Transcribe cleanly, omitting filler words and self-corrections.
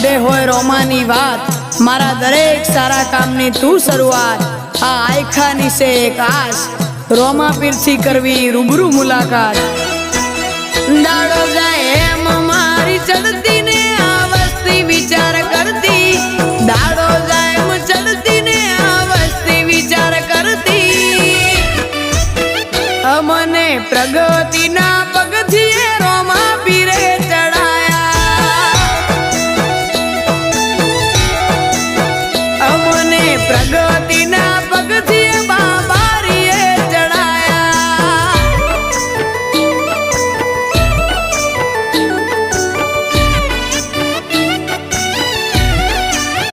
મોઢે હોય રોમાની વાત, મારા દરેક સારા કામની તું શરૂઆત। આ આયખાની છે એક આસ, રોમા પીરથી કરવી રૂબરૂ મુલાકાત। દાડો જાય એમ મારી ચડતી